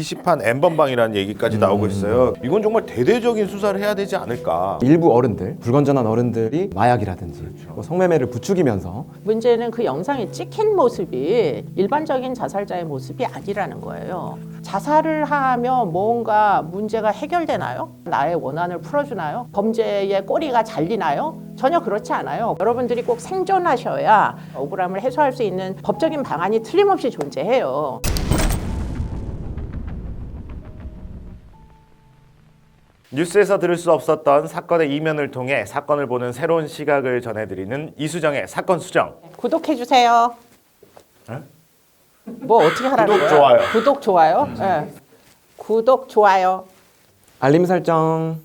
DC판 N번방이라는 얘기까지 나오고 있어요. 이건 정말 대대적인 수사를 해야 되지 않을까. 일부 어른들, 불건전한 어른들이 마약이라든지 뭐 성매매를 부추기면서 문제는 그 영상에 찍힌 모습이 일반적인 자살자의 모습이 아니라는 거예요. 자살을 하면 뭔가 문제가 해결되나요? 나의 원한을 풀어주나요? 범죄의 꼬리가 잘리나요? 전혀 그렇지 않아요. 여러분들이 꼭 생존하셔야 억울함을 해소할 수 있는 법적인 방안이 틀림없이 존재해요. 뉴스에서 들을 수 없었던 사건의 이면을 통해 사건을 보는 새로운 시각을 전해드리는 이수정의 사건 수정. 구독해주세요. 에? 뭐 어떻게 하라는 구독, 거예요? 좋아요. 구독, 좋아요. 네. 구독, 좋아요. 알림 설정.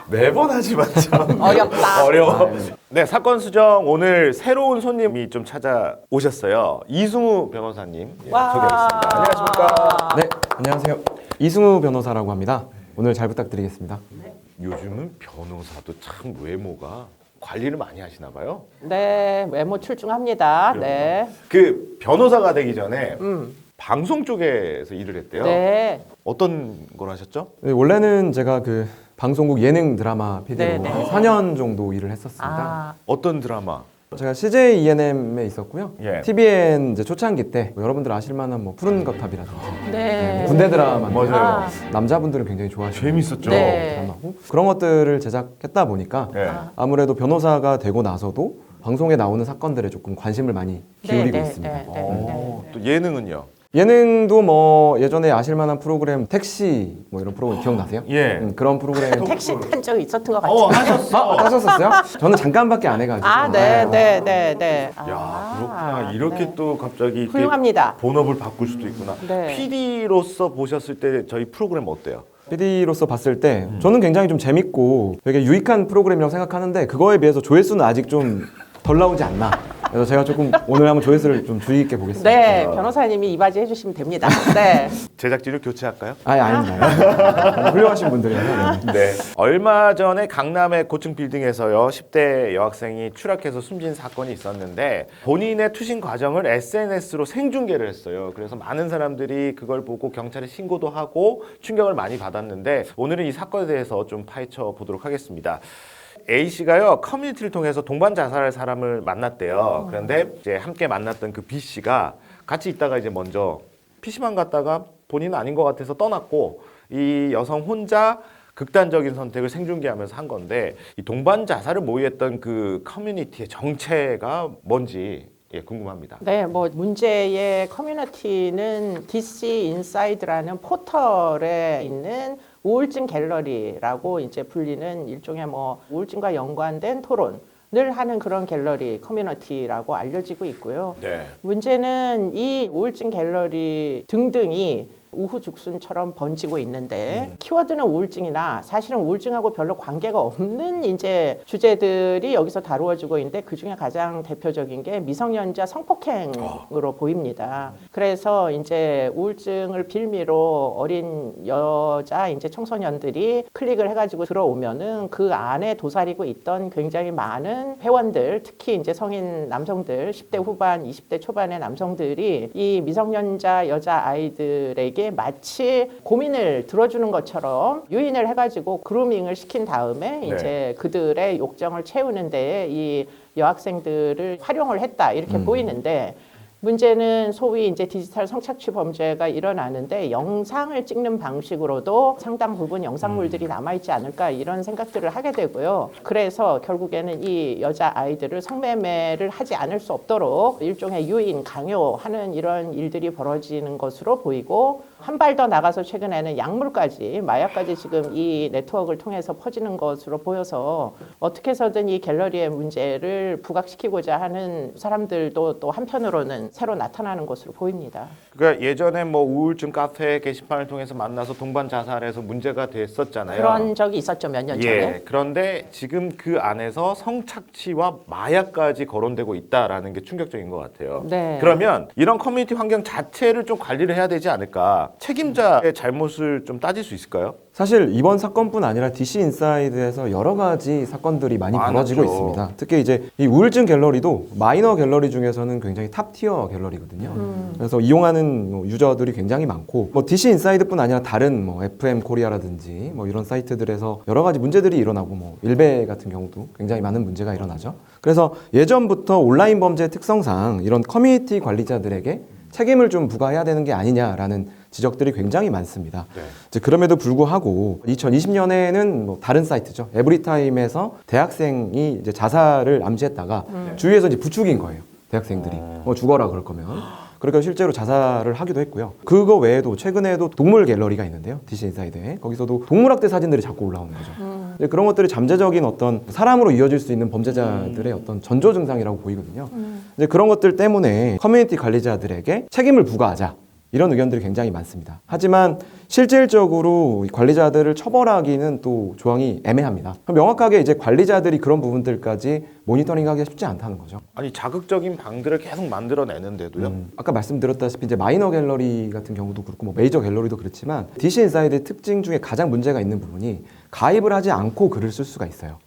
매번 하지만 참 어렵다. 어려워. 네, 사건 수정 오늘 새로운 손님이 좀 찾아오셨어요. 이승우 변호사님 와. 소개하겠습니다. 안녕하십니까? 네, 안녕하세요. 이승우 변호사라고 합니다. 오늘 잘 부탁드리겠습니다. 요즘은 변호사도 참 외모가 관리를 많이 하시나 봐요. 네, 외모 출중합니다. 네. 그 변호사가 되기 전에 방송 쪽에서 일을 했대요. 네. 어떤 걸 하셨죠? 네, 원래는 제가 그 방송국 예능 드라마 PD로 네, 네. 4년 정도 일을 했었습니다. 아, 어떤 드라마? 제가 CJ ENM에 있었고요. 예. TVN 이제 초창기 때 여러분들 아실 만한 뭐 푸른 거탑이라든지 네. 군대 드라마 맞아요. 아. 남자분들은 굉장히 좋아하시는 재밌었죠. 네. 드라마고 그런 것들을 제작했다 보니까 네. 아무래도 변호사가 되고 나서도 방송에 나오는 사건들에 조금 관심을 많이 기울이고 네, 네, 있습니다. 네, 네. 또 예능은요? 예능도 뭐 예전에 아실 만한 프로그램 택시 뭐 이런 프로그램 기억나세요? 예. 그런 프로그램 택시 탄 적이 있었던 것 같아요. 하셨어. 하셨었어요? 저는 잠깐밖에 안 해가지고. 아, 네, 네, 네, 네. 야, 그렇구나. 이렇게 네. 또 갑자기 이렇게 훌륭합니다. 본업을 바꿀 수도 있구나. 네. PD로서 보셨을 때 저희 프로그램 어때요? PD로서 봤을 때 저는 굉장히 좀 재밌고 되게 유익한 프로그램이라고 생각하는데 그거에 비해서 조회수는 아직 좀 덜 나오지 않나. 그래서 제가 조금 오늘 한번 조회수를 좀 주의 있게 보겠습니다. 네, 변호사님이 이바지 해주시면 됩니다. 네. 제작진을 교체할까요? 아닙니다. 훌륭하신 분들이라서. 네. 네. 얼마 전에 강남의 고층 빌딩에서요 10대 여학생이 추락해서 숨진 사건이 있었는데 본인의 투신 과정을 SNS로 생중계를 했어요. 그래서 많은 사람들이 그걸 보고 경찰에 신고도 하고 충격을 많이 받았는데 오늘은 이 사건에 대해서 좀 파헤쳐 보도록 하겠습니다. A씨가요 커뮤니티를 통해서 동반 자살할 사람을 만났대요. 그런데 이제 함께 만났던 그 B씨가 같이 있다가 이제 먼저 PC방 갔다가 본인은 아닌 것 같아서 떠났고 이 여성 혼자 극단적인 선택을 생중계하면서 한 건데 이 동반 자살을 모의했던 그 커뮤니티의 정체가 뭔지 궁금합니다. 네, 뭐 문제의 커뮤니티는 DC 인사이드라는 포털에 있는 우울증 갤러리라고 이제 불리는 일종의 뭐 우울증과 연관된 토론을 하는 그런 갤러리 커뮤니티라고 알려지고 있고요. 네. 문제는 이 우울증 갤러리 등등이 우후죽순처럼 번지고 있는데 키워드는 우울증이나 사실은 우울증하고 별로 관계가 없는 이제 주제들이 여기서 다루어지고 있는데 그 중에 가장 대표적인 게 미성년자 성폭행으로 보입니다. 그래서 이제 우울증을 빌미로 어린 여자 이제 청소년들이 클릭을 해가지고 들어오면은 그 안에 도사리고 있던 굉장히 많은 회원들, 특히 이제 성인 남성들, 10대 후반, 20대 초반의 남성들이 이 미성년자 여자 아이들에게 마치 고민을 들어주는 것처럼 유인을 해가지고 그루밍을 시킨 다음에 이제 그들의 욕정을 채우는 데에 이 여학생들을 활용을 했다 이렇게 보이는데 문제는 소위 이제 디지털 성착취 범죄가 일어나는데 영상을 찍는 방식으로도 상당 부분 영상물들이 남아있지 않을까 이런 생각들을 하게 되고요. 그래서 결국에는 이 여자 아이들을 성매매를 하지 않을 수 없도록 일종의 유인, 강요하는 이런 일들이 벌어지는 것으로 보이고 한 발 더 나가서 최근에는 약물까지, 마약까지 지금 이 네트워크를 통해서 퍼지는 것으로 보여서 어떻게 해서든 이 갤러리의 문제를 부각시키고자 하는 사람들도 또 한편으로는 새로 나타나는 것으로 보입니다. 그러니까 예전에 뭐 우울증 카페 게시판을 통해서 만나서 동반 자살해서 문제가 됐었잖아요. 그런 적이 있었죠, 몇 년 전에. 예. 그런데 지금 그 안에서 성착취와 마약까지 거론되고 있다라는 게 충격적인 것 같아요. 네. 그러면 이런 커뮤니티 환경 자체를 좀 관리를 해야 되지 않을까? 책임자의 잘못을 좀 따질 수 있을까요? 사실 이번 사건뿐 아니라 DC 인사이드에서 여러 가지 사건들이 많이 벌어지고 많았죠. 있습니다. 특히 이제 이 우울증 갤러리도 마이너 갤러리 중에서는 굉장히 탑 티어 갤러리거든요. 그래서 이용하는 뭐 유저들이 굉장히 많고 뭐 DC 인사이드뿐 아니라 다른 뭐 FM 코리아라든지 뭐 이런 사이트들에서 여러 가지 문제들이 일어나고 뭐 일베 같은 경우도 굉장히 많은 문제가 일어나죠. 그래서 예전부터 온라인 범죄 특성상 이런 커뮤니티 관리자들에게 책임을 좀 부과해야 되는 게 아니냐라는 지적들이 굉장히 많습니다. 네. 이제 그럼에도 불구하고 2020년에는 뭐 다른 사이트죠. 에브리타임에서 대학생이 이제 자살을 암시했다가 주위에서 이제 부추긴 거예요. 대학생들이 뭐 죽어라 그럴 거면. 그러니까 실제로 자살을 하기도 했고요. 그거 외에도 최근에도 동물 갤러리가 있는데요. DC 인사이드에 거기서도 동물학대 사진들이 자꾸 올라오는 거죠. 이제 그런 것들이 잠재적인 어떤 사람으로 이어질 수 있는 범죄자들의 어떤 전조 증상이라고 보이거든요. 이제 그런 것들 때문에 커뮤니티 관리자들에게 책임을 부과하자. 이런 의견들이 굉장히 많습니다. 하지만 실질적으로 이 관리자들을 처벌하기는 또 조항이 애매합니다. 명확하게 이제 관리자들이 그런 부분들까지 모니터링하기가 쉽지 않다는 거죠. 아니 자극적인 방들을 계속 만들어내는데도요. 아까 말씀드렸다시피 이제 마이너 갤러리 같은 경우도 그렇고 뭐 메이저 갤러리도 그렇지만 DC 인사이드의 특징 중에 가장 문제가 있는 부분이 가입을 하지 않고 글을 쓸 수가 있어요.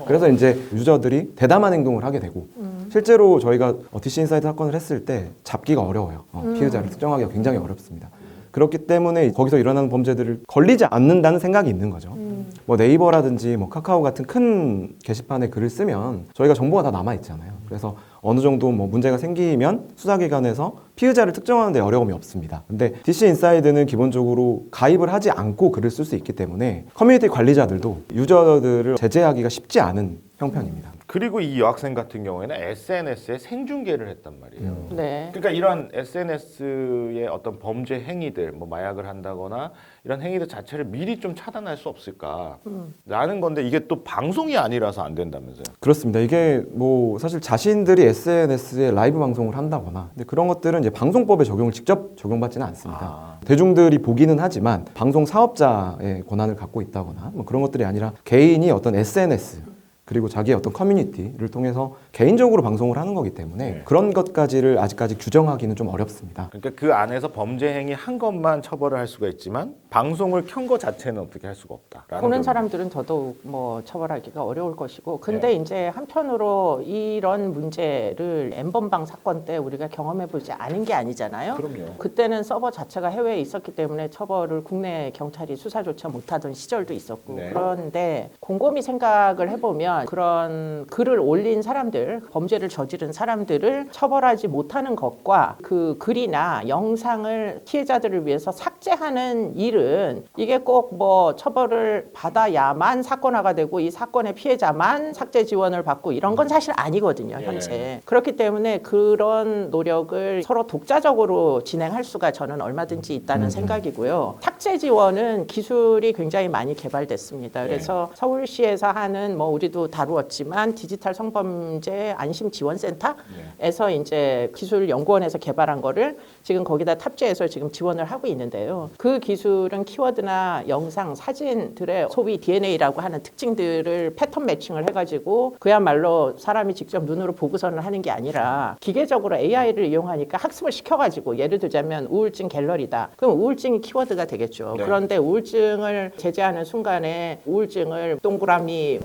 그래서 이제 유저들이 대담한 행동을 하게 되고 실제로 저희가 DC 인사이드 사건을 했을 때 잡기가 어려워요. 피해자를 특정하기가 굉장히 어렵습니다. 그렇기 때문에 거기서 일어나는 범죄들을 걸리지 않는다는 생각이 있는 거죠. 뭐 네이버라든지 뭐 카카오 같은 큰 게시판에 글을 쓰면 저희가 정보가 다 남아 있잖아요. 그래서 어느 정도 뭐 문제가 생기면 수사기관에서 피의자를 특정하는 데 어려움이 없습니다. 근데 DC 인사이드는 기본적으로 가입을 하지 않고 글을 쓸 수 있기 때문에 커뮤니티 관리자들도 유저들을 제재하기가 쉽지 않은 형편입니다. 그리고 이 여학생 같은 경우에는 SNS에 생중계를 했단 말이에요. 네. 그러니까 이런 SNS의 어떤 범죄 행위들, 뭐 마약을 한다거나 이런 행위들 자체를 미리 좀 차단할 수 없을까라는 건데 이게 또 방송이 아니라서 안 된다면서요? 그렇습니다. 이게 뭐 사실 자신들이 SNS에 라이브 방송을 한다거나 근데 그런 것들은 이제 방송법의 적용을 직접 적용받지는 않습니다. 대중들이 보기는 하지만 방송 사업자의 권한을 갖고 있다거나 뭐 그런 것들이 아니라 개인이 어떤 SNS 그리고 자기의 어떤 커뮤니티를 통해서 개인적으로 방송을 하는 거기 때문에 그런 것까지를 아직까지 규정하기는 좀 어렵습니다. 그러니까 그 안에서 범죄 행위 한 것만 처벌을 할 수가 있지만 방송을 켠 거 자체는 어떻게 할 수가 없다. 보는 사람들은 더더욱 뭐 처벌하기가 어려울 것이고 근데 이제 한편으로 이런 문제를 엠번방 사건 때 우리가 경험해 보지 않은 게 아니잖아요. 그럼요. 그때는 서버 자체가 해외에 있었기 때문에 처벌을 국내 경찰이 수사조차 못하던 시절도 있었고 네. 그런데 곰곰이 생각을 해보면 그런 글을 올린 사람들 범죄를 저지른 사람들을 처벌하지 못하는 것과 그 글이나 영상을 피해자들을 위해서 삭제하는 일은 이게 꼭 뭐 처벌을 받아야만 사건화가 되고 이 사건의 피해자만 삭제 지원을 받고 이런 건 사실 아니거든요 현재. 그렇기 때문에 그런 노력을 서로 독자적으로 진행할 수가 저는 얼마든지 있다는 생각이고요. 삭제 지원은 기술이 굉장히 많이 개발됐습니다. 그래서 서울시에서 하는 뭐 우리도 다루었지만 디지털 성범죄 안심 지원센터에서 이제 기술연구원에서 개발한 거를 지금 거기다 탑재해서 지금 지원을 하고 있는데요. 그 기술은 키워드나 영상, 사진들의 소위 DNA라고 하는 특징들을 패턴 매칭을 해가지고 그야말로 사람이 직접 눈으로 보고서는 하는 게 아니라 기계적으로 AI를 이용하니까 학습을 시켜가지고 예를 들자면 우울증 갤러리다. 그럼 우울증이 키워드가 되겠죠. 네. 그런데 우울증을 제재하는 순간에 우울증을 동그라미,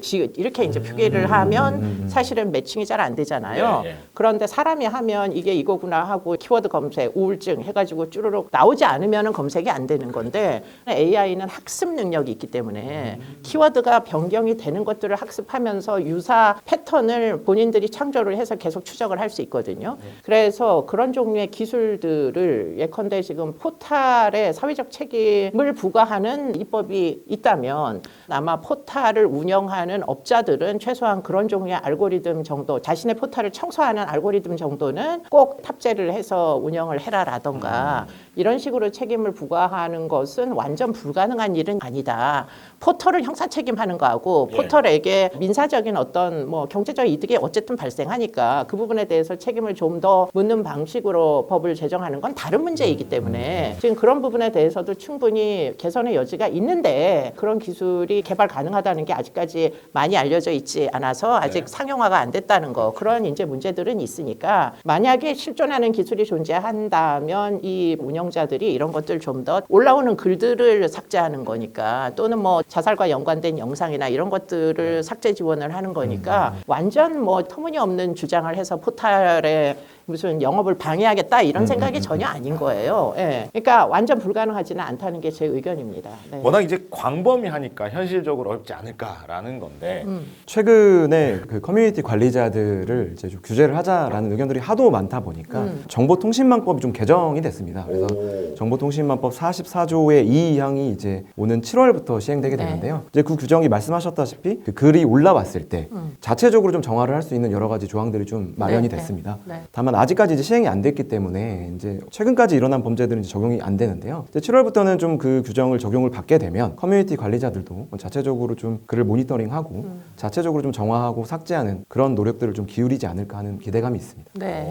지읒 이렇게 이제 표기를 하면 사실은 매칭이 잘 안 되잖아요. 그런데 사람이 하면 이게 이거구나 하고 키워드 검색, 우울증 해가지고 쭈르륵 나오지 않으면 검색이 안 되는 건데 AI는 학습 능력이 있기 때문에 키워드가 변경이 되는 것들을 학습하면서 유사 패턴을 본인들이 창조를 해서 계속 추적을 할 수 있거든요. 그래서 그런 종류의 기술들을 예컨대 지금 포탈에 사회적 책임을 부과하는 입법이 있다면 아마 포탈을 운영하는 업자들은 최소한 그런 종류의 알고리즘 정도 자신의 포탈을 청소하는 알고리즘 정도는 꼭 탑재를 해서 운영을 해라라던가 이런 식으로 책임을 부과하는 것은 완전 불가능한 일은 아니다. 포털을 형사 책임하는 거하고 포털에게 민사적인 어떤 뭐 경제적 이득이 어쨌든 발생하니까 그 부분에 대해서 책임을 좀 더 묻는 방식으로 법을 제정하는 건 다른 문제이기 때문에 지금 그런 부분에 대해서도 충분히 개선의 여지가 있는데 그런 기술이 개발 가능하다는 게 아직까지 사실이 많이 알려져 있지 않아서 아직 상용화가 안 됐다는 거 그런 이제 문제들은 있으니까 만약에 실존하는 기술이 존재한다면 이 운영자들이 이런 것들 좀 더 올라오는 글들을 삭제하는 거니까 또는 뭐 자살과 연관된 영상이나 이런 것들을 삭제 지원을 하는 거니까 완전 뭐 터무니없는 주장을 해서 포탈에 무슨 영업을 방해하겠다 이런 생각이 전혀 아닌 거예요. 예. 그러니까 완전 불가능하지는 않다는 게 제 의견입니다. 네. 워낙 이제 광범위하니까 현실적으로 어렵지 않을까라는 건데 최근에 그 커뮤니티 관리자들을 이제 좀 규제를 하자라는 의견들이 하도 많다 보니까 정보통신망법이 좀 개정이 됐습니다. 그래서 정보통신망법 44조의 2항이 이제 오는 7월부터 시행되게 되는데요. 이제 그 규정이 말씀하셨다시피 그 글이 올라왔을 때 자체적으로 좀 정화를 할 수 있는 여러 가지 조항들이 좀 마련이 됐습니다. 다만 아직까지 이제 시행이 안 됐기 때문에 이제 최근까지 일어난 범죄들은 이제 적용이 안 되는데요. 이제 7월부터는 좀 그 규정을 적용을 받게 되면 커뮤니티 관리자들도 자체적으로 좀 글을 모니터링하고 자체적으로 좀 정화하고 삭제하는 그런 노력들을 좀 기울이지 않을까 하는 기대감이 있습니다. 네.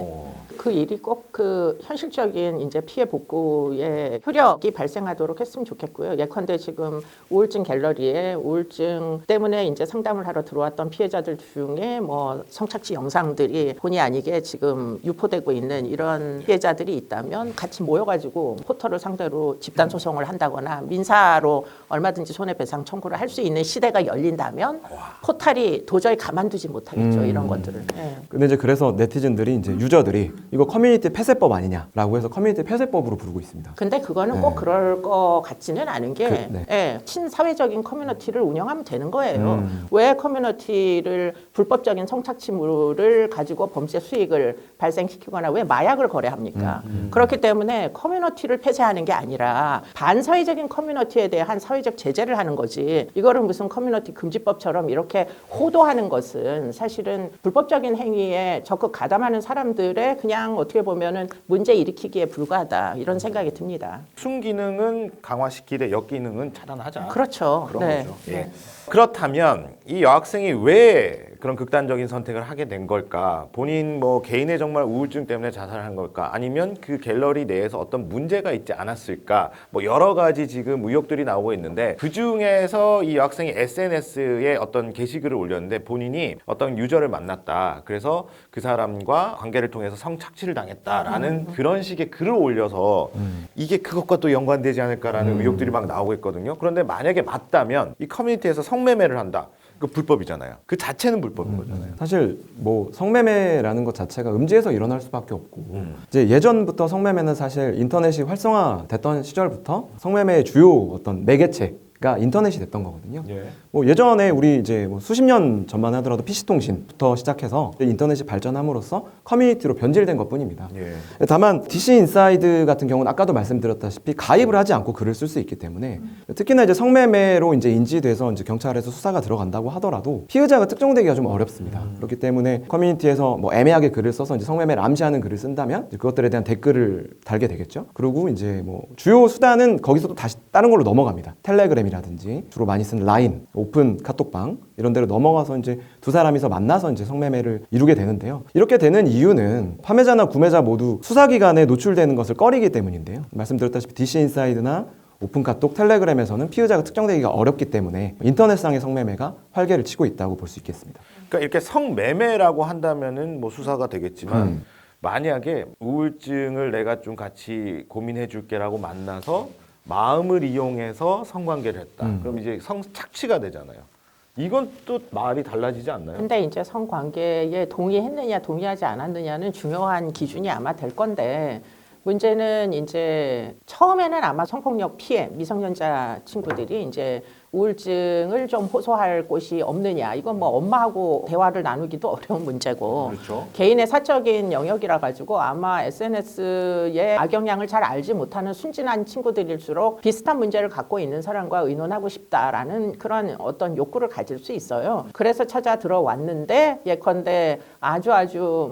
그 일이 꼭 그 현실적인 이제 피해 복구에 효력이 발생하도록 했으면 좋겠고요. 예컨대 지금 우울증 갤러리에 우울증 때문에 이제 상담을 하러 들어왔던 피해자들 중에 뭐 성착취 영상들이 본의 아니게 지금 유포되고 있는 이런 피해자들이 있다면 같이 모여가지고 포털을 상대로 집단 소송을 한다거나 민사로 얼마든지 손해배상 청구를 할 수 있는 시대가 열린다면 포털이 도저히 가만두지 못하겠죠. 이런 것들을. 네. 근데 이제 그래서 네티즌들이 이제 유저들이 이거 커뮤니티 폐쇄법 아니냐라고 해서 커뮤니티 폐쇄법으로 부르고 있습니다. 근데 그거는 꼭 그럴 것 같지는 않은 게 네. 예, 친사회적인 커뮤니티를 운영하면 되는 거예요. 왜 커뮤니티를 불법적인 성착취물을 가지고 범죄 수익을 발생시키거나 왜 마약을 거래합니까? 그렇기 때문에 커뮤니티를 폐쇄하는 게 아니라 반사회적인 커뮤니티에 대한 사회적 제재를 하는 거지 이거를 무슨 커뮤니티 금지법처럼 이렇게 호도하는 것은 사실은 불법적인 행위에 적극 가담하는 사람들의 그냥 어떻게 보면은 문제 일으키기에 불과하다 이런 생각이 듭니다. 순기능은 강화시키되 역기능은 차단하자. 그렇죠. 그런 네. 거죠. 예. 그렇다면 이 여학생이 왜 그런 극단적인 선택을 하게 된 걸까? 본인 뭐 개인의 정말 우울증 때문에 자살한 걸까? 아니면 그 갤러리 내에서 어떤 문제가 있지 않았을까? 뭐 여러 가지 지금 의혹들이 나오고 있는데 그 중에서 이 여학생이 SNS에 어떤 게시글을 올렸는데 본인이 어떤 유저를 만났다. 그래서 그 사람과 관계를 통해서 성착취를 당했다라는 그런 식의 글을 올려서 이게 그것과 또 연관되지 않을까라는 의혹들이 막 나오고 있거든요. 그런데 만약에 맞다면 이 커뮤니티에서 성매매를 한다. 그 불법이잖아요. 그 자체는 불법인 거잖아요. 사실 뭐 성매매라는 것 자체가 음지에서 일어날 수밖에 없고 이제 예전부터 성매매는 사실 인터넷이 활성화됐던 시절부터 성매매의 주요 어떤 매개체가 인터넷이 됐던 거거든요. 예. 뭐 예전에 우리 이제 뭐 수십 년 전만 하더라도 PC통신부터 시작해서 인터넷이 발전함으로써 커뮤니티로 변질된 것뿐입니다. 예. 다만 DC 인사이드 같은 경우는 아까도 말씀드렸다시피 가입을 하지 않고 글을 쓸 수 있기 때문에 특히나 이제 성매매로 이제 인지돼서 이제 경찰에서 수사가 들어간다고 하더라도 피의자가 특정되기가 좀 어렵습니다. 그렇기 때문에 커뮤니티에서 뭐 애매하게 글을 써서 이제 성매매를 암시하는 글을 쓴다면 이제 그것들에 대한 댓글을 달게 되겠죠. 그리고 이제 뭐 주요 수단은 거기서 또 다시 다른 걸로 넘어갑니다. 텔레그램이라든지 주로 많이 쓰는 라인, 오픈 카톡방 이런 데로 넘어가서 이제 두 사람이서 만나서 이제 성매매를 이루게 되는데요. 이렇게 되는 이유는 판매자나 구매자 모두 수사기관에 노출되는 것을 꺼리기 때문인데요. 말씀드렸다시피 DC 인사이드나 오픈 카톡, 텔레그램에서는 피의자가 특정되기가 어렵기 때문에 인터넷상의 성매매가 활개를 치고 있다고 볼 수 있겠습니다. 그러니까 이렇게 성매매라고 한다면은 뭐 수사가 되겠지만 만약에 우울증을 내가 좀 같이 고민해 줄게라고 만나서 마음을 이용해서 성관계를 했다. 그럼 이제 성착취가 되잖아요. 이건 또 말이 달라지지 않나요? 근데 이제 성관계에 동의했느냐 동의하지 않았느냐는 중요한 기준이 아마 될 건데 문제는 이제 처음에는 아마 성폭력 피해 미성년자 친구들이 이제 우울증을 좀 호소할 곳이 없느냐. 이건 뭐 엄마하고 대화를 나누기도 어려운 문제고 그렇죠. 개인의 사적인 영역이라 가지고 아마 SNS의 악영향을 잘 알지 못하는 순진한 친구들일수록 비슷한 문제를 갖고 있는 사람과 의논하고 싶다라는 그런 어떤 욕구를 가질 수 있어요. 그래서 찾아 들어왔는데 예컨대 아주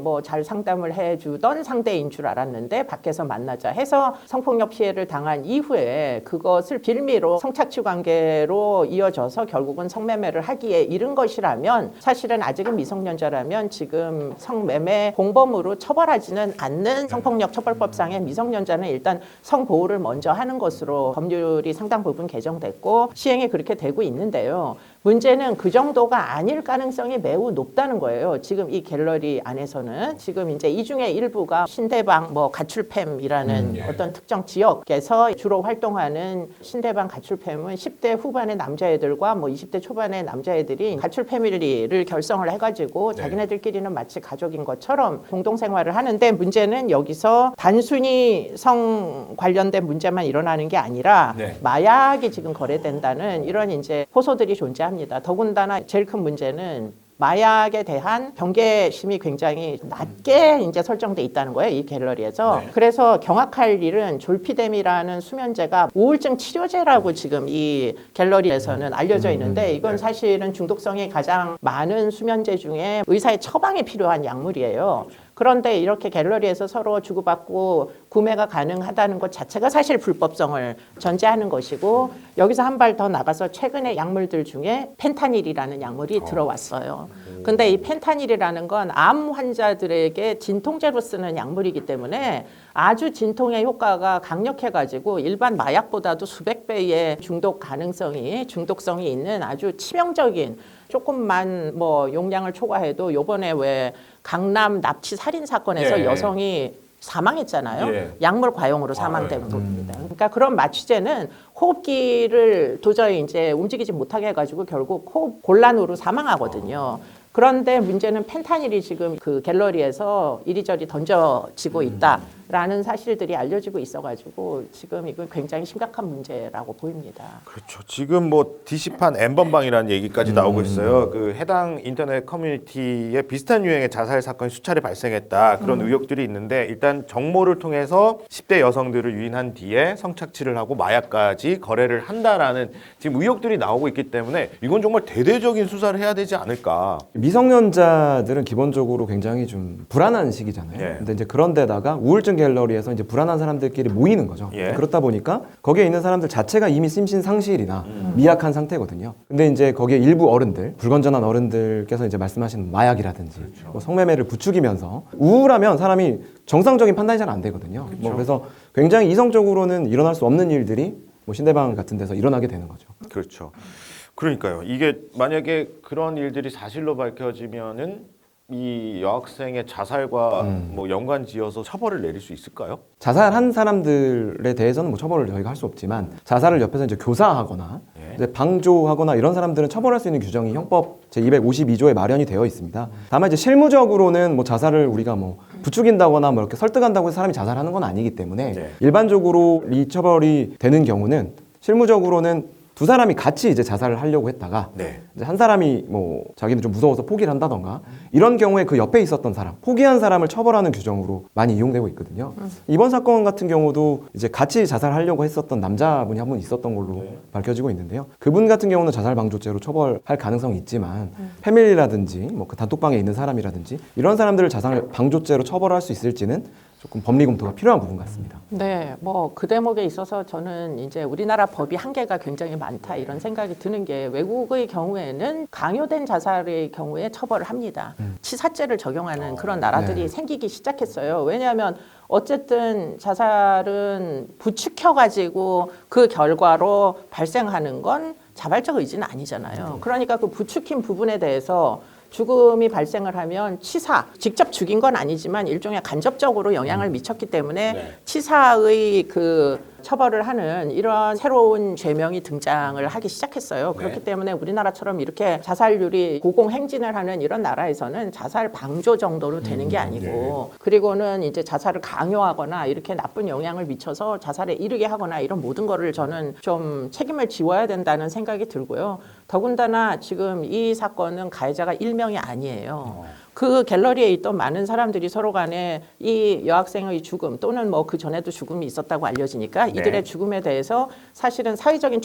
뭐 잘 상담을 해주던 상대인 줄 알았는데 밖에서 만나자 해서 성폭력 피해를 당한 이후에 그것을 빌미로 성착취 관계로 이어져서 결국은 성매매를 하기에 이른 것이라면 사실은 아직은 미성년자라면 지금 성매매 공범으로 처벌하지는 않는 성폭력 처벌법상의 미성년자는 일단 성보호를 먼저 하는 것으로 법률이 상당 부분 개정됐고 시행이 그렇게 되고 있는데요. 문제는 그 정도가 아닐 가능성이 매우 높다는 거예요. 지금 이 갤러리 안에서는 지금 이제 이 중에 일부가 신대방 뭐 가출팸이라는 어떤 특정 지역에서 주로 활동하는 신대방 가출팸은 10대 후반의 남자애들과 뭐 20대 초반의 남자애들이 가출 패밀리를 결성을 해가지고 자기네들끼리는 마치 가족인 것처럼 공동생활을 하는데 문제는 여기서 단순히 성 관련된 문제만 일어나는 게 아니라 마약이 지금 거래된다는 이런 이제 호소들이 존재합니다. 더군다나 제일 큰 문제는 마약에 대한 경계심이 굉장히 낮게 이제 설정돼 있다는 거예요, 이 갤러리에서. 그래서 경악할 일은 졸피뎀이라는 수면제가 우울증 치료제라고 지금 이 갤러리에서는 알려져 있는데 이건 사실은 중독성이 가장 많은 수면제 중에 의사의 처방이 필요한 약물이에요. 그런데 이렇게 갤러리에서 서로 주고받고 구매가 가능하다는 것 자체가 사실 불법성을 전제하는 것이고 여기서 한 발 더 나가서 최근에 약물들 중에 펜타닐이라는 약물이 들어왔어요. 근데 이 펜타닐이라는 건 암 환자들에게 진통제로 쓰는 약물이기 때문에 아주 진통의 효과가 강력해가지고 일반 마약보다도 수백 배의 중독성이 있는 아주 치명적인 조금만 뭐 용량을 초과해도 요번에 왜 강남 납치 살인 사건에서 여성이 사망했잖아요. 약물 과용으로 사망된 겁니다. 그러니까 그런 마취제는 호흡기를 도저히 이제 움직이지 못하게 해가지고 결국 호흡 곤란으로 사망하거든요. 그런데 문제는 펜타닐이 지금 그 갤러리에서 이리저리 던져지고 있다라는 사실들이 알려지고 있어가지고 지금 이건 굉장히 심각한 문제라고 보입니다. 그렇죠. 지금 뭐 DC판 N번방이라는 얘기까지 나오고 있어요. 그 해당 인터넷 커뮤니티에 비슷한 유형의 자살 사건이 수차례 발생했다. 그런 의혹들이 있는데 일단 정모를 통해서 10대 여성들을 유인한 뒤에 성착취를 하고 마약까지 거래를 한다라는 지금 의혹들이 나오고 있기 때문에 이건 정말 대대적인 수사를 해야 되지 않을까. 미성년자들은 기본적으로 굉장히 좀 불안한 시기잖아요. 근데 이제 그런데다가 우울증 갤러리에서 이제 불안한 사람들끼리 모이는 거죠. 그렇다 보니까 거기에 있는 사람들 자체가 이미 심신상실이나 미약한 상태거든요. 근데 이제 거기에 일부 어른들, 불건전한 어른들께서 이제 말씀하신 마약이라든지 뭐 성매매를 부추기면서 우울하면 사람이 정상적인 판단이 잘 안 되거든요. 뭐 그래서 굉장히 이성적으로는 일어날 수 없는 일들이 뭐 신대방 같은 데서 일어나게 되는 거죠. 그렇죠. 그러니까요. 이게 만약에 그런 일들이 사실로 밝혀지면은 이 여학생의 자살과 뭐 연관지어서 처벌을 내릴 수 있을까요? 자살한 사람들에 대해서는 뭐 처벌을 저희가 할 수 없지만 자살을 옆에서 이제 교사하거나 이제 방조하거나 이런 사람들은 처벌할 수 있는 규정이 형법 제 252조에 마련이 되어 있습니다. 다만 이제 실무적으로는 뭐 자살을 우리가 뭐 부추긴다거나 뭐 이렇게 설득한다고 해서 사람이 자살하는 건 아니기 때문에 일반적으로 이 처벌이 되는 경우는 실무적으로는 두 사람이 같이 이제 자살을 하려고 했다가 이제 한 사람이 뭐 자기는 좀 무서워서 포기를 한다던가 이런 경우에 그 옆에 있었던 사람, 포기한 사람을 처벌하는 규정으로 많이 이용되고 있거든요. 이번 사건 같은 경우도 이제 같이 자살하려고 했었던 남자분이 한 분 있었던 걸로 밝혀지고 있는데요. 그분 같은 경우는 자살 방조죄로 처벌할 가능성이 있지만 패밀리라든지 뭐 그 단톡방에 있는 사람이라든지 이런 사람들을 자살 방조죄로 처벌할 수 있을지는 조금 법리 검토가 필요한 부분 같습니다. 네, 뭐 그 대목에 있어서 저는 이제 우리나라 법이 한계가 굉장히 많다 이런 생각이 드는 게 외국의 경우에는 강요된 자살의 경우에 처벌을 합니다. 치사죄를 적용하는 그런 나라들이 생기기 시작했어요. 왜냐하면 어쨌든 자살은 부추겨가지고 그 결과로 발생하는 건 자발적 의지는 아니잖아요. 그러니까 그 부추긴 부분에 대해서 죽음이 발생을 하면 치사, 직접 죽인 건 아니지만 일종의 간접적으로 영향을 미쳤기 때문에 치사의 그 처벌을 하는 이런 새로운 죄명이 등장을 하기 시작했어요. 그렇기 때문에 우리나라처럼 이렇게 자살률이 고공행진을 하는 이런 나라에서는 자살 방조 정도로 되는 게 아니고 그리고는 이제 자살을 강요하거나 이렇게 나쁜 영향을 미쳐서 자살에 이르게 하거나 이런 모든 거를 저는 좀 책임을 지워야 된다는 생각이 들고요. 더군다나 지금 이 사건은 가해자가 일명이 아니에요. 그 갤러리에 있던 많은 사람들이 서로 간에 이 여학생의 죽음 또는 뭐 그 전에도 죽음이 있었다고 알려지니까 이들의 죽음에 대해서 사실은 사회적인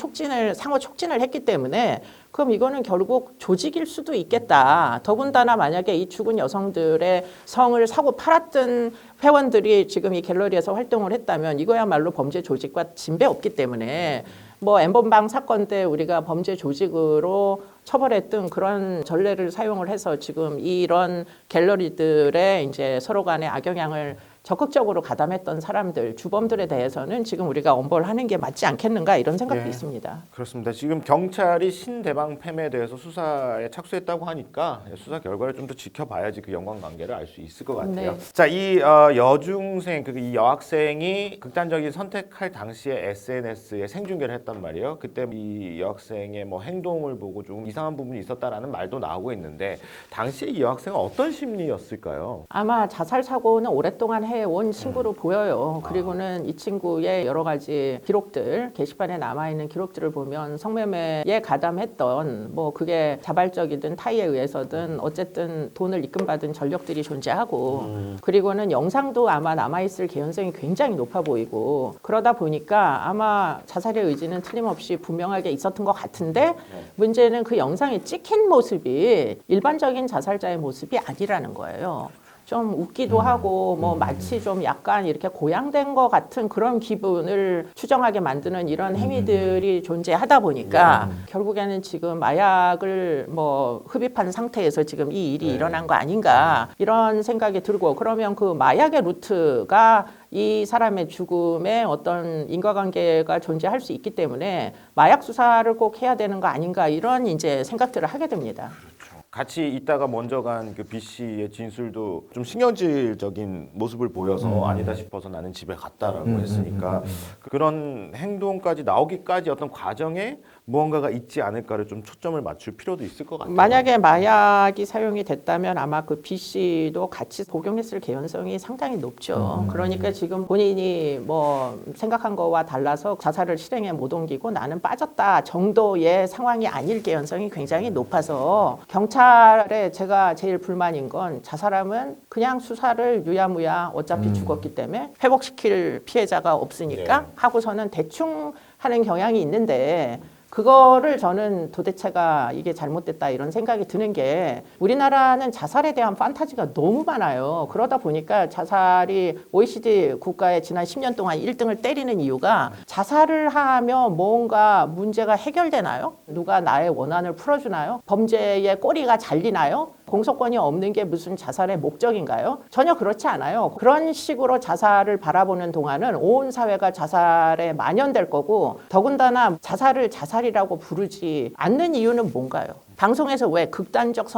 상호 촉진을 했기 때문에 그럼 이거는 결국 조직일 수도 있겠다. 더군다나 만약에 이 죽은 여성들의 성을 사고 팔았던 회원들이 지금 이 갤러리에서 활동을 했다면 이거야말로 범죄 조직과 진배 없기 때문에 뭐 N번방 사건 때 우리가 범죄 조직으로 처벌했던 그런 전례를 사용을 해서 지금 이런 갤러리들의 이제 서로 간의 악영향을 적극적으로 가담했던 사람들, 주범들에 대해서는 지금 우리가 엄벌하는 게 맞지 않겠는가 이런 생각도 예. 있습니다. 그렇습니다. 지금 경찰이 신대방 팸에 대해서 수사에 착수했다고 하니까 수사 결과를 좀 더 지켜봐야지 그 연관관계를 알 수 있을 것 같아요. 네. 자, 이 여중생, 이 여학생이 극단적인 선택할 당시에 SNS에 생중계를 했단 말이에요. 그때 이 여학생의 뭐 행동을 보고 좀 이상한 부분이 있었다라는 말도 나오고 있는데 당시에 이 여학생은 어떤 심리였을까요? 아마 자살 사고는 오랫동안 해온 친구로 보여요. 그리고는 이 친구의 여러 가지 기록들, 게시판에 남아있는 기록들을 보면 성매매에 가담했던 뭐 그게 자발적이든 타의에 의해서든 어쨌든 돈을 입금받은 전력들이 존재하고 그리고는 영상도 아마 남아있을 개연성이 굉장히 높아 보이고 그러다 보니까 아마 자살의 의지는 틀림없이 분명하게 있었던 것 같은데 문제는 그 영상에 찍힌 모습이 일반적인 자살자의 모습이 아니라는 거예요. 좀 웃기도 하고 뭐 마치 좀 약간 이렇게 고양된 것 같은 그런 기분을 추정하게 만드는 이런 행위들이 존재하다 보니까 결국에는 지금 마약을 뭐 흡입한 상태에서 지금 이 일이 일어난 거 아닌가 이런 생각이 들고 그러면 그 마약의 루트가 이 사람의 죽음에 어떤 인과관계가 존재할 수 있기 때문에 마약 수사를 꼭 해야 되는 거 아닌가 이런 이제 생각들을 하게 됩니다. 같이 있다가 먼저 간 그 B 씨의 진술도 좀 신경질적인 모습을 보여서 아니다 싶어서 나는 집에 갔다라고 했으니까 그런 행동까지 나오기까지 어떤 과정에 무언가가 있지 않을까를 좀 초점을 맞출 필요도 있을 것 같아요. 만약에 마약이 사용이 됐다면 아마 그 B 씨도 같이 복용했을 개연성이 상당히 높죠. 그러니까 지금 본인이 뭐 생각한 거와 달라서 자살을 실행에 못 옮기고 나는 빠졌다 정도의 상황이 아닐 개연성이 굉장히 높아서 경찰에 제가 제일 불만인 건 자살하면 그냥 수사를 유야무야 어차피 죽었기 때문에 회복시킬 피해자가 없으니까 하고서는 대충 하는 경향이 있는데 그거를 저는 도대체가 이게 잘못됐다 이런 생각이 드는 게 우리나라는 자살에 대한 판타지가 너무 많아요. 그러다 보니까 자살이 OECD 국가에 지난 10년 동안 1등을 때리는 이유가 자살을 하면 뭔가 문제가 해결되나요? 누가 나의 원한을 풀어주나요? 범죄의 꼬리가 잘리나요? 공소권이 없는 게 무슨 자살의 목적인가요? 전혀 그렇지 않아요. 그런 식으로 자살을 바라보는 동안은 온 사회가 자살에 만연될 거고 더군다나 자살을 자살이라고 부르지 않는 이유는 뭔가요? 방송에서 왜 극단적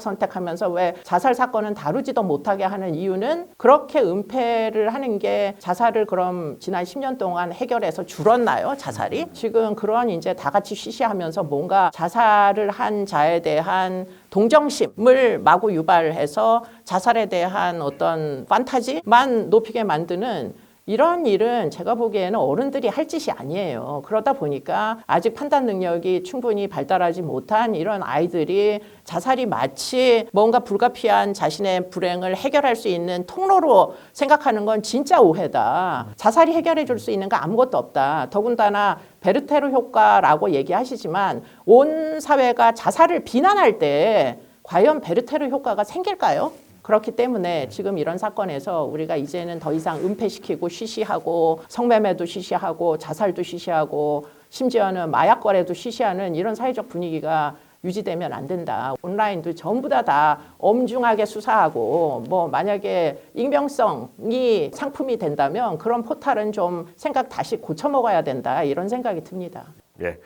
선택하면서 왜 자살 사건은 다루지도 못하게 하는 이유는 그렇게 은폐를 하는 게 자살을 그럼 지난 10년 동안 해결해서 줄었나요? 자살이? 지금 그런 이제 다 같이 쉬쉬하면서 뭔가 자살을 한 자에 대한 동정심을 마구 유발해서 자살에 대한 어떤 판타지만 높이게 만드는 이런 일은 제가 보기에는 어른들이 할 짓이 아니에요. 그러다 보니까 아직 판단 능력이 충분히 발달하지 못한 이런 아이들이 자살이 마치 뭔가 불가피한 자신의 불행을 해결할 수 있는 통로로 생각하는 건 진짜 오해다. 자살이 해결해 줄 수 있는 거 아무것도 없다. 더군다나 베르테르 효과라고 얘기하시지만 온 사회가 자살을 비난할 때 과연 베르테르 효과가 생길까요? 그렇기 때문에 지금 이런 사건에서 우리가 이제는 더 이상 은폐시키고 쉬쉬하고 성매매도 쉬쉬하고 자살도 쉬쉬하고 심지어는 마약 거래도 쉬쉬하는 이런 사회적 분위기가 유지되면 안 된다. 온라인도 전부 다 엄중하게 수사하고 뭐 만약에 익명성이 상품이 된다면 그런 포탈은 좀 생각 다시 고쳐 먹어야 된다. 이런 생각이 듭니다. 예,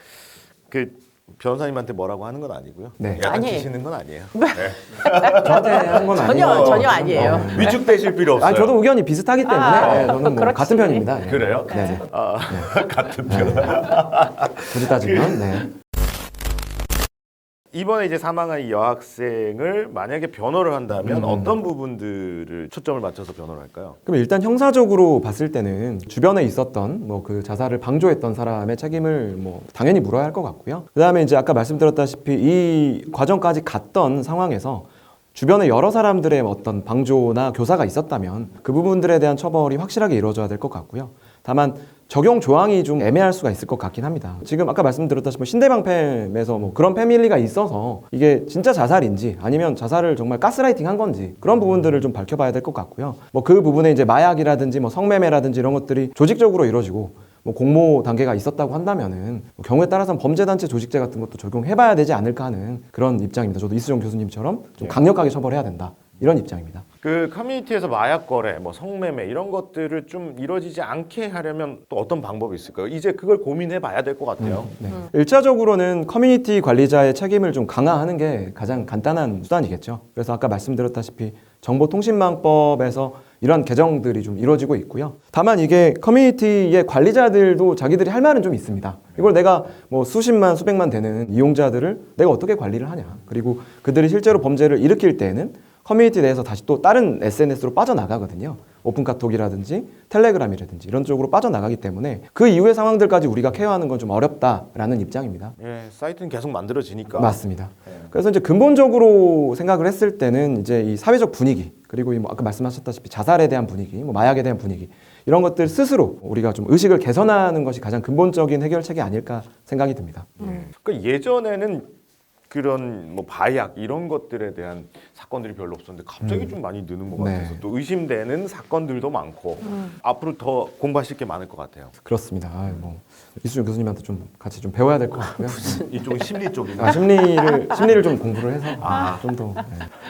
그 변호사님한테 뭐라고 하는 건 아니고요. 네. 약간 아니에요. 치시는 건 아니에요. 저한테 한 건 아니고 전혀 아니에요. 위축되실 필요 없어요. 아니, 저도 의견이 비슷하기 때문에 아, 저는 뭐 그렇지. 같은 편입니다. 예. 그래요? 네. 같은 편. 굳이 따지면 네. 이번에 이제 사망한 이 여학생을 만약에 변호를 한다면 어떤 부분들을 초점을 맞춰서 변호를 할까요? 그럼 일단 형사적으로 봤을 때는 주변에 있었던 뭐 그 자살을 방조했던 사람의 책임을 뭐 당연히 물어야 할 것 같고요. 그다음에 이제 아까 말씀드렸다시피 이 과정까지 갔던 상황에서 주변에 여러 사람들의 어떤 방조나 교사가 있었다면 그 부분들에 대한 처벌이 확실하게 이루어져야 될 것 같고요. 다만 적용 조항이 좀 애매할 수가 있을 것 같긴 합니다. 지금 아까 말씀드렸다시피 신대방팸에서 뭐 그런 패밀리가 있어서 이게 진짜 자살인지 아니면 자살을 정말 가스라이팅 한 건지 그런 부분들을 좀 밝혀봐야 될 것 같고요. 뭐 그 부분에 이제 마약이라든지 뭐 성매매라든지 이런 것들이 조직적으로 이루어지고 뭐 공모 단계가 있었다고 한다면은 뭐 경우에 따라서는 범죄단체 조직제 같은 것도 적용해봐야 되지 않을까 하는 그런 입장입니다. 저도 이수정 교수님처럼 좀 강력하게 처벌해야 된다. 이런 입장입니다. 그 커뮤니티에서 마약 거래, 뭐 성매매 이런 것들을 좀 이루어지지 않게 하려면 또 어떤 방법이 있을까요? 이제 그걸 고민해 봐야 될 것 같아요. 네. 일차적으로는 커뮤니티 관리자의 책임을 좀 강화하는 게 가장 간단한 수단이겠죠. 그래서 아까 말씀드렸다시피 정보통신망법에서 이런 개정들이 좀 이루어지고 있고요. 다만 이게 커뮤니티의 관리자들도 자기들이 할 말은 좀 있습니다. 이걸 내가 뭐 수십만, 수백만 되는 이용자들을 내가 어떻게 관리를 하냐. 그리고 그들이 실제로 범죄를 일으킬 때에는 커뮤니티 내에서 다시 또 다른 SNS로 빠져나가거든요. 오픈카톡이라든지 텔레그램이라든지 이런 쪽으로 빠져나가기 때문에 그 이후의 상황들까지 우리가 케어하는 건 좀 어렵다라는 입장입니다. 예, 사이트는 계속 만들어지니까. 맞습니다. 그래서 이제 근본적으로 생각을 했을 때는 이제 이 사회적 분위기 그리고 뭐 아까 말씀하셨다시피 자살에 대한 분위기, 뭐 마약에 대한 분위기 이런 것들 스스로 우리가 좀 의식을 개선하는 것이 가장 근본적인 해결책이 아닐까 생각이 듭니다. 그러니까 예전에는 그런 뭐 마약 이런 것들에 대한 사건들이 별로 없었는데 갑자기 좀 많이 느는 것 네. 같아서 또 의심되는 사건들도 많고 앞으로 더 공부하실 게 많을 것 같아요. 그렇습니다. 뭐 이수정 교수님한테 좀 같이 좀 배워야 될 것 같고요. 이쪽은 심리 쪽이나. 심리를 좀 공부를 해서 좀 더. 네.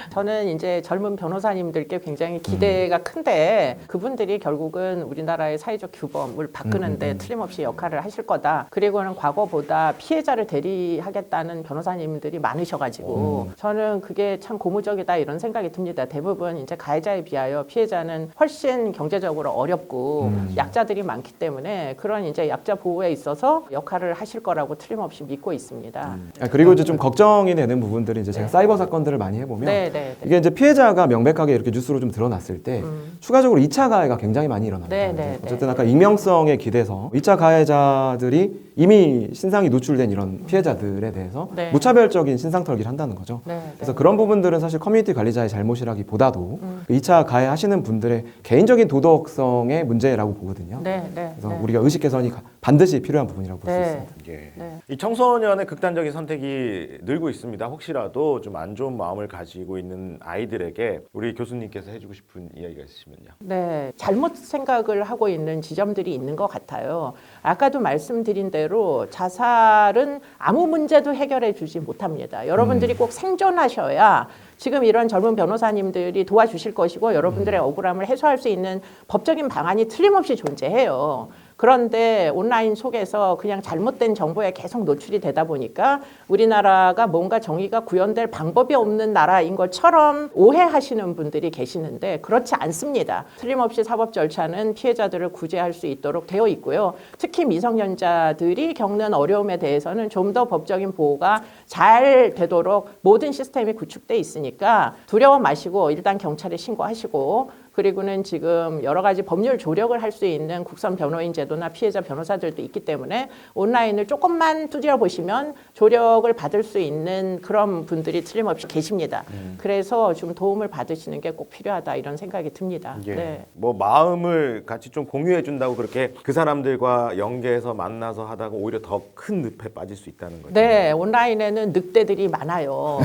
저는 이제 젊은 변호사님들께 굉장히 기대가 큰데 그분들이 결국은 우리나라의 사회적 규범을 바꾸는데 틀림없이 역할을 하실 거다. 그리고는 과거보다 피해자를 대리하겠다는 변호사님들이 많으셔가지고 저는 그게 참 고무적이다 이런 생각이 듭니다. 대부분 이제 가해자에 비하여 피해자는 훨씬 경제적으로 어렵고 약자들이 많기 때문에 그런 이제 약자 보호에 있어서 역할을 하실 거라고 틀림없이 믿고 있습니다. 그리고 이제 좀 걱정이 되는 부분들이 이제 제가 사이버 사건들을 많이 해보면 네. 이게 이제 피해자가 명백하게 이렇게 뉴스로 좀 드러났을 때 추가적으로 2차 가해가 굉장히 많이 일어납니다. 네. 어쨌든 아까 익명성에 기대서 2차 가해자들이 이미 신상이 노출된 이런 피해자들에 대해서 네. 무차별적인 신상 털기를 한다는 거죠. 네. 그래서 그런 부분들은 사실 커뮤니티 관리자의 잘못이라기보다도 그 2차 가해 하시는 분들의 개인적인 도덕성의 문제라고 보거든요. 네. 그래서 우리가 의식 개선이 반드시 필요한 부분이라고 볼 수 네. 있습니다. 예. 네. 이 청소년의 극단적인 선택이 늘고 있습니다. 혹시라도 좀 안 좋은 마음을 가지고 있는 아이들에게 우리 교수님께서 해주고 싶은 이야기가 있으시면요. 네, 잘못 생각을 하고 있는 지점들이 있는 것 같아요. 아까도 말씀드린 대로 자살은 아무 문제도 해결해 주지 못합니다. 여러분들이 꼭 생존하셔야 지금 이런 젊은 변호사님들이 도와주실 것이고 여러분들의 억울함을 해소할 수 있는 법적인 방안이 틀림없이 존재해요. 그런데 온라인 속에서 그냥 잘못된 정보에 계속 노출이 되다 보니까 우리나라가 뭔가 정의가 구현될 방법이 없는 나라인 것처럼 오해하시는 분들이 계시는데 그렇지 않습니다. 틀림없이 사법 절차는 피해자들을 구제할 수 있도록 되어 있고요. 특히 미성년자들이 겪는 어려움에 대해서는 좀 더 법적인 보호가 잘 되도록 모든 시스템이 구축돼 있으니까 두려워 마시고 일단 경찰에 신고하시고 그리고는 지금 여러 가지 법률 조력을 할 수 있는 국선 변호인 제도나 피해자 변호사들도 있기 때문에 온라인을 조금만 두드려 보시면 조력을 받을 수 있는 그런 분들이 틀림없이 계십니다. 그래서 좀 도움을 받으시는 게 꼭 필요하다 이런 생각이 듭니다. 예. 네. 뭐 마음을 같이 좀 공유해 준다고 그렇게 그 사람들과 연계해서 만나서 하다가 오히려 더 큰 늪에 빠질 수 있다는 거죠. 네, 온라인에는 늑대들이 많아요.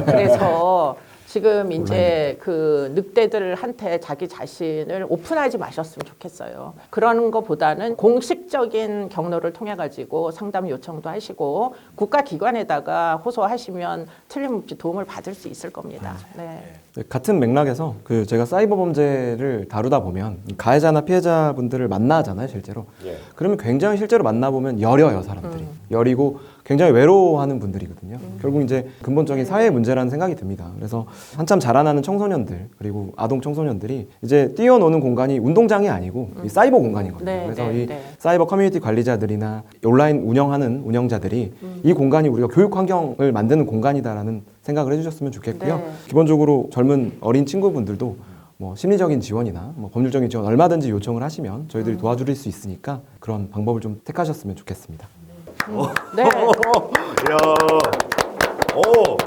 그래서 지금 이제 그 늑대들한테 자기 자신을 오픈하지 마셨으면 좋겠어요. 그런 것보다는 공식적인 경로를 통해 가지고 상담 요청도 하시고 국가기관에다가 호소하시면 틀림없이 도움을 받을 수 있을 겁니다. 네. 같은 맥락에서 그 제가 사이버 범죄를 다루다 보면 가해자나 피해자분들을 만나잖아요, 실제로. 예. 그러면 굉장히 실제로 만나보면 여려요, 사람들이. 여리고 굉장히 외로워하는 분들이거든요. 결국 이제 근본적인 사회 문제라는 생각이 듭니다. 그래서 한참 자라나는 청소년들 그리고 아동 청소년들이 이제 뛰어노는 공간이 운동장이 아니고 이 사이버 공간이거든요. 네, 그래서 네, 이 네. 사이버 커뮤니티 관리자들이나 온라인 운영하는 운영자들이 이 공간이 우리가 교육 환경을 만드는 공간이다라는 생각을 해주셨으면 좋겠고요. 네. 기본적으로 젊은 어린 친구분들도 뭐 심리적인 지원이나 뭐 법률적인 지원 얼마든지 요청을 하시면 저희들이 도와드릴 수 있으니까 그런 방법을 좀 택하셨으면 좋겠습니다. 네. 야. 오.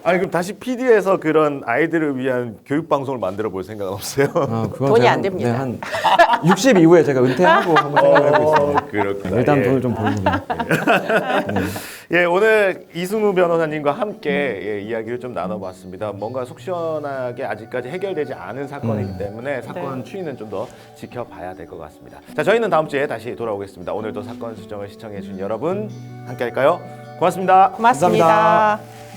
아니 그럼 다시 PD에서 그런 아이들을 위한 교육 방송을 만들어 볼 생각은 없어요? 그건 돈이 제가 안 됩니다. 네, 한 60 이후에 제가 은퇴하고 한번 생각을 하고 있습니다. 그렇구나. 일단 예. 돈을 좀 벌리면. 예, 오늘 이승우 변호사님과 함께 예, 이야기를 좀 나눠봤습니다. 뭔가 속 시원하게 아직까지 해결되지 않은 사건이기 때문에 사건 추이는 좀 더 지켜봐야 될 것 같습니다. 자, 저희는 다음 주에 다시 돌아오겠습니다. 오늘도 사건 수정을 시청해주신 여러분 함께 할까요? 고맙습니다. 고맙습니다. 감사합니다.